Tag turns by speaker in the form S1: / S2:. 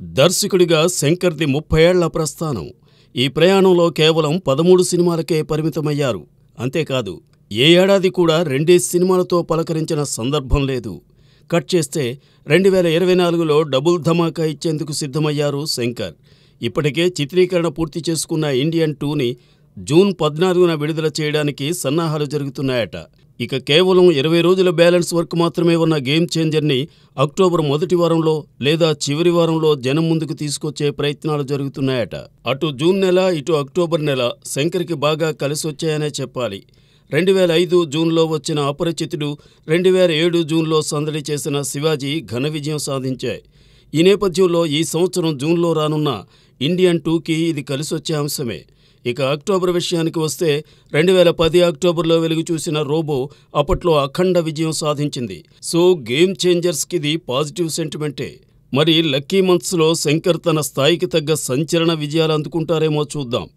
S1: దర్శకుడిగా శంకర్ది 30 ఏళ్ల ప్రస్థానం. ఈ ప్రయాణంలో కేవలం 13 సినిమాలకే పరిమితమయ్యారు. అంతేకాదు, ఏ ఏడాది కూడా 2 సినిమాలతో పలకరించిన సందర్భం లేదు. కట్ చేస్తే 2024లో డబుల్ ధమాకా ఇచ్చేందుకు సిద్ధమయ్యారు శంకర్. ఇప్పటికే చిత్రీకరణ పూర్తి చేసుకున్న ఇండియన్ 2ని జూన్ 14న విడుదల చేయడానికి సన్నాహాలు జరుగుతున్నాయట. ఇక కేవలం 20 రోజుల బ్యాలెన్స్ వర్క్ మాత్రమే ఉన్న గేమ్ చేంజర్ని అక్టోబర్ మొదటి వారంలో లేదా చివరి వారంలో జనం ముందుకు తీసుకొచ్చే ప్రయత్నాలు జరుగుతున్నాయట. అటు జూన్ నెల, ఇటు అక్టోబర్ నెల శంకర్కి బాగా కలిసొచ్చాయనే చెప్పాలి. 2005 జూన్లో వచ్చిన అపరిచితుడు, 2007 జూన్లో సందడి చేసిన శివాజీ ఘన విజయం సాధించాయి. ఈ నేపథ్యంలో ఈ సంవత్సరం జూన్లో రానున్న ఇండియన్ 2కి ఇది కలిసొచ్చే అంశమే. ఇక అక్టోబర్ విషయానికి వస్తే 2010 అక్టోబర్లో వెలుగు చూసిన రోబో అప్పట్లో అఖండ విజయం సాధించింది. సో గేమ్ చేంజర్స్కి ఇది పాజిటివ్ సెంటిమెంటే. మరి లక్కీ మంత్స్లో శంకర్ తన స్థాయికి తగ్గ సంచలన విజయాలు అందుకుంటారేమో చూద్దాం.